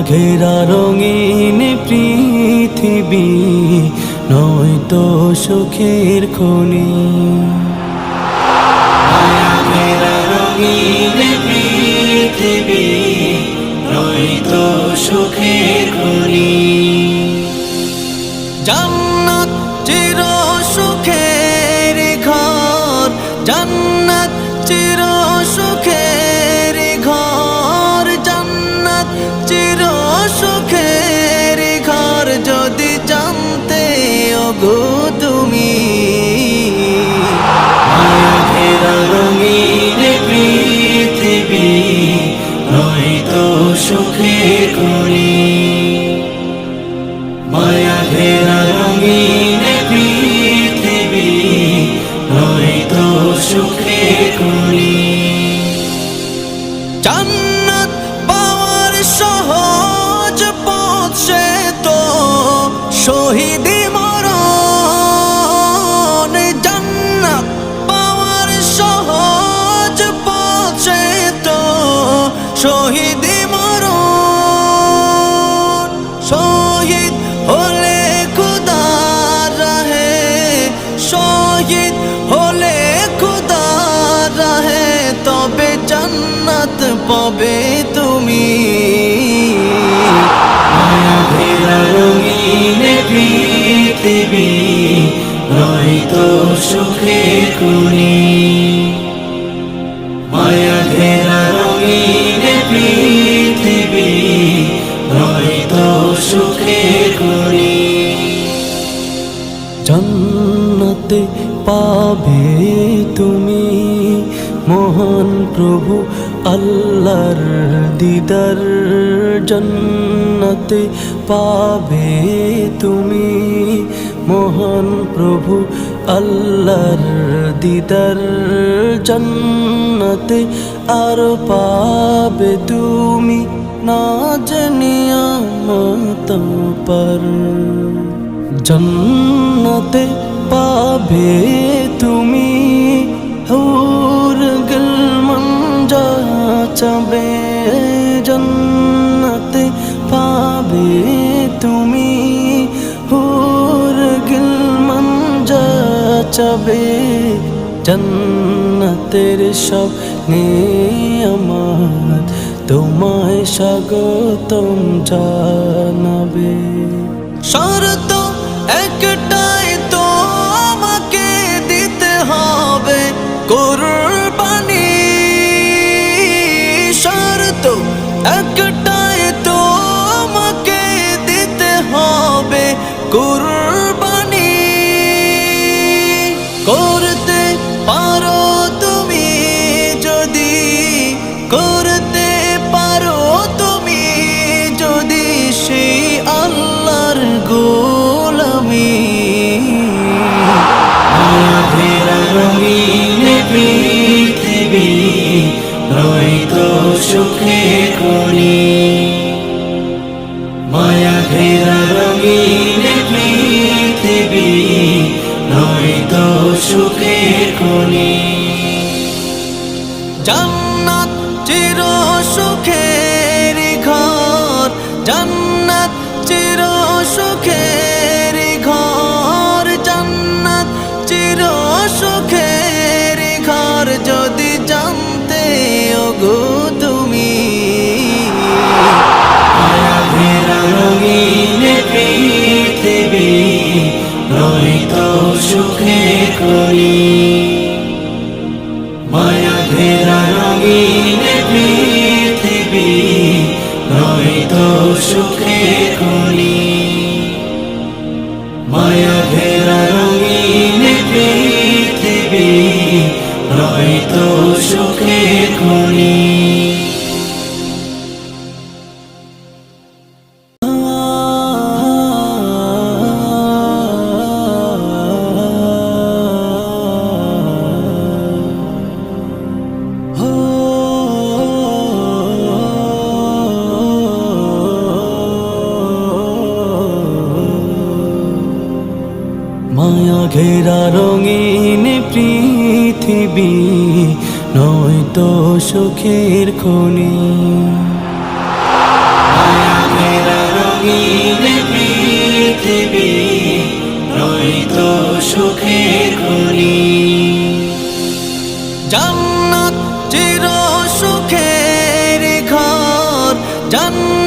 ঘেরা রঙিন পৃথিবী নয়তো সুখের খনি। মায়া ঘেরা রঙিন পৃথিবী নয়তো সুখের খনি। জান্নাত চির সুখের ঘর, জান্নাত চির সুখের ঘর, জান্নাত চির সুখের ঘর। যদি জানতে ওগো তুমি, মায়া ঘেরা রঙিন পৃথিবী নয়তো সুখের খনি। মায়া ঘেরা রঙিন পৃথিবী নয়তো সুখের খনি। জান্নাত পাওয়ার সহজ পথ সে তো শহীদি মরণ। জান্নাত পাওয়ার সহজ পথ সে তো শহীদি মরণ। শহীদ হলে খুদার রাহে, শহীদ হলে খুদার রাহে, তবে জান্নাত পাবে তুমি। মায়া ঘেরা রঙিন পৃথিবী নয়তো সুখের খনি। মায়া ঘেরা রঙিন পৃথিবী নয়তো সুখের খনি। জান্নাতে পাবে তুমি মহান প্রভু আল্লাহর দিদার। জান্নাতে পাবে তুমি মহান প্রভু আল্লাহর দিদার। জান্নাতে আর পাবে তুমি না জানিয়া মত পার। জান্নাতে পাবে তুমি হুর গিলমান যা চাবে। জান্নাতে পাবে তুমি হুর গিলমান যা চাবে। জান্নাতের সব নিয়ামত তোমায় স্বাগতম জানাবে। শর্ত একটাই তোমাকে দিতে হবে কুরবানি। শর্ত একটাই তোমাকে দিতে হবে কুরবানি। করতে পারো তুমি যদি, করতে পারো তুমি যদি সেই আল্লাহর গোলামি। মায়া ঘেরা রঙিন পৃথিবী নয়তো সুখের খনি। মায়া ঘেরা রঙিন পৃথিবী নয়তো সুখের খনি। জান্নাত চির সুখের ঘর, জান্নাত চির সুখের ঘর, জান্নাত চির সুখের ঘর। যদি জানতে ওগো তুমি, মায়া ঘেরা রঙিন পৃথিবী নয়তো সুখের খনি। মায়া ঘেরা রঙিন পৃথিবী নয়তো সুখের খনি। মায়া ঘেরা রঙিন পৃথিবী নয়তো সুখের খনি। মায়া ঘেরা রঙিন পৃথিবী নয়তো সুখের খনি। মায়া ঘেরা রঙিন পৃথিবী নয়তো সুখের খনি। জান্নাত চির সুখের ঘর, জান্নাত